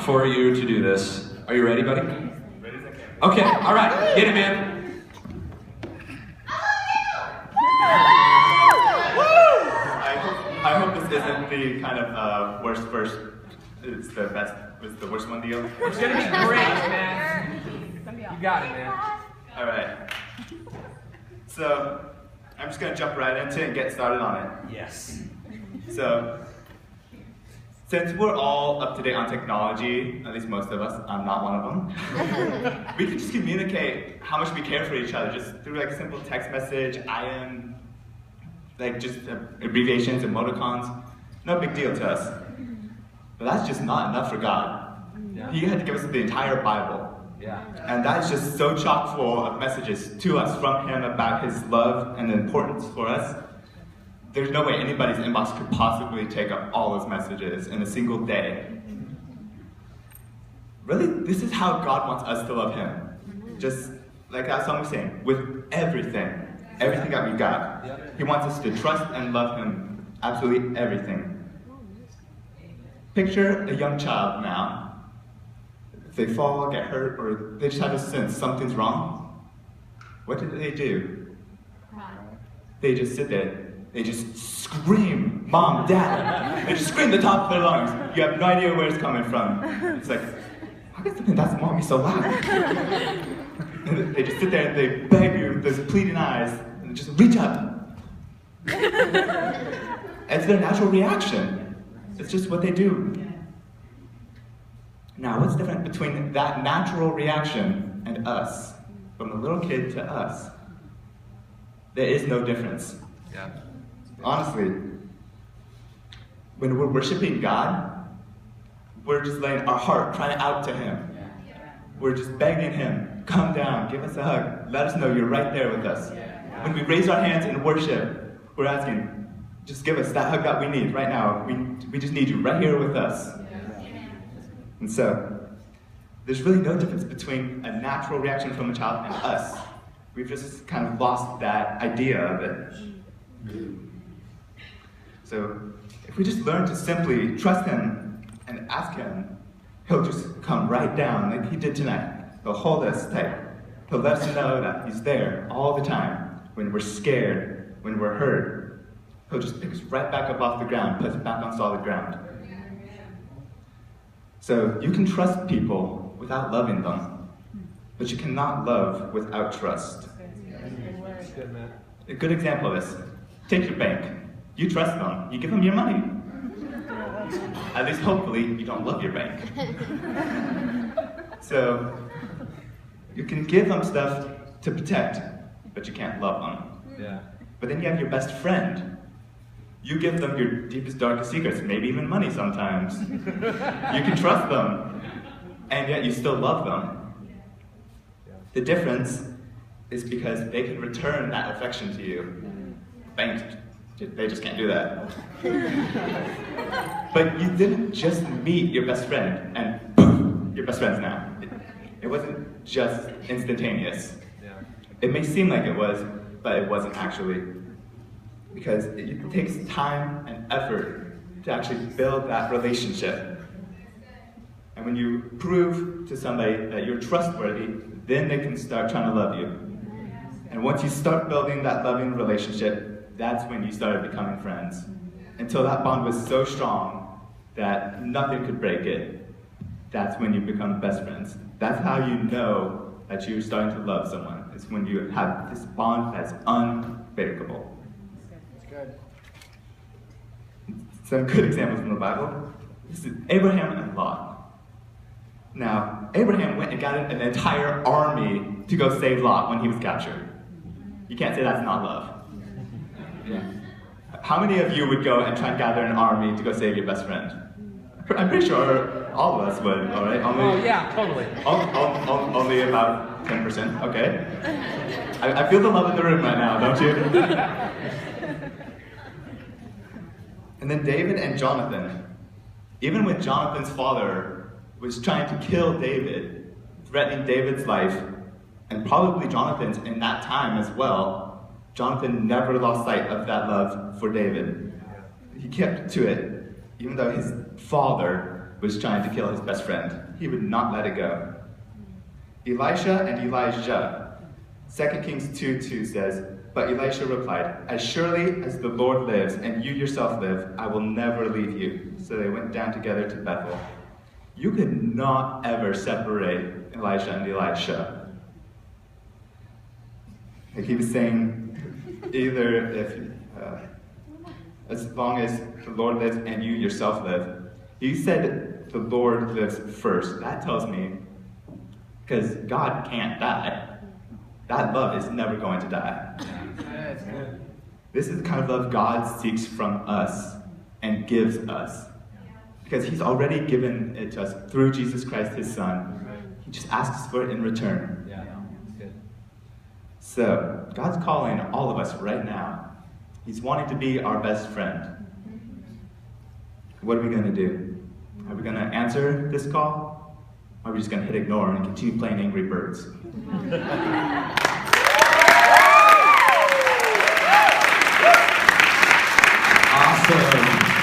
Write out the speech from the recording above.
for you to do this. Are you ready, buddy? Ready as I can. Okay, all right, get him in. I hope this isn't the kind of worst verse. It's the best. It's the worst one deal. It's gonna be great, man. You got it, man. All right. So I'm just gonna jump right into it and get started on it. Yes. So since we're all up to date on technology, at least most of us, I'm not one of them, we can just communicate how much we care for each other just through like simple text message, IM, like just abbreviations, emoticons. No big deal to us. But that's just not enough for God. Yeah. He had to give us the entire Bible. Yeah. And that's just so chock full of messages to us from Him about His love and the importance for us. There's no way anybody's inbox could possibly take up all those messages in a single day. Really, this is how God wants us to love Him. Just like that song was saying, with everything that we got. He wants us to trust and love Him, absolutely everything. Picture a young child now. If they fall, get hurt, or they just have a sense something's wrong, what do? They just sit there. They just scream, Mom, Dad. They just scream the top of their lungs. You have no idea where it's coming from. It's like, how can something that's mommy so loud? And they just sit there and they beg you, those pleading eyes, and just reach up. It's their natural reaction. It's just what they do. Now, what's different between that natural reaction and us? From the little kid to us. There is no difference. Yeah. Honestly, when we're worshiping God, we're just laying our heart, crying out to Him. We're just begging Him, come down, give us a hug, let us know you're right there with us. When we raise our hands in worship, we're asking, just give us that hug that we need right now. We just need you right here with us. And so, there's really no difference between a natural reaction from a child and us. We've just kind of lost that idea of it. So, if we just learn to simply trust Him and ask Him, He'll just come right down like He did tonight. He'll hold us tight. He'll let us know that He's there all the time. When we're scared, when we're hurt, He'll just pick us right back up off the ground, put us back on solid ground. So you can trust people without loving them, but you cannot love without trust. A good example of this, take your bank. You trust them, you give them your money. At least hopefully you don't love your bank. So you can give them stuff to protect, but you can't love them. Yeah. But then you have your best friend. You give them your deepest, darkest secrets, maybe even money sometimes. You can trust them, and yet you still love them. The difference is because they can return that affection to you. Banks, they just can't do that. But you didn't just meet your best friend, and boom, you're best friends now. It wasn't just instantaneous. It may seem like it was, but it wasn't actually. Because it takes time and effort to actually build that relationship. And when you prove to somebody that you're trustworthy, then they can start trying to love you. And once you start building that loving relationship, that's when you started becoming friends. Until that bond was so strong that nothing could break it, that's when you become best friends. That's how you know that you're starting to love someone. It's when you have this bond that's unbreakable. Some good examples from the Bible. This is Abraham and Lot. Now, Abraham went and got an entire army to go save Lot when he was captured. You can't say that's not love. Yeah. How many of you would go and try and gather an army to go save your best friend? I'm pretty sure all of us would, all right? Oh yeah, totally. Only about 10%, okay? I feel the love in the room right now, don't you? And then David and Jonathan. Even when Jonathan's father was trying to kill David, threatening David's life, and probably Jonathan's in that time as well, Jonathan never lost sight of that love for David. He kept to it, even though his father was trying to kill his best friend. He would not let it go. Elisha and Elijah. 2 Kings 2:2 says, "But Elisha replied, 'As surely as the Lord lives and you yourself live, I will never leave you.' So they went down together to Bethel." You could not ever separate Elisha and Elisha. Like he was saying, either as long as the Lord lives and you yourself live. He said the Lord lives first. That tells me, because God can't die, that love is never going to die. This is the kind of love God seeks from us and gives us. Because he's already given it to us through Jesus Christ, his son. He just asks for it in return. Yeah, that's good. So, God's calling all of us right now. He's wanting to be our best friend. What are we going to do? Are we going to answer this call? Or are we just going to hit ignore and continue playing Angry Birds?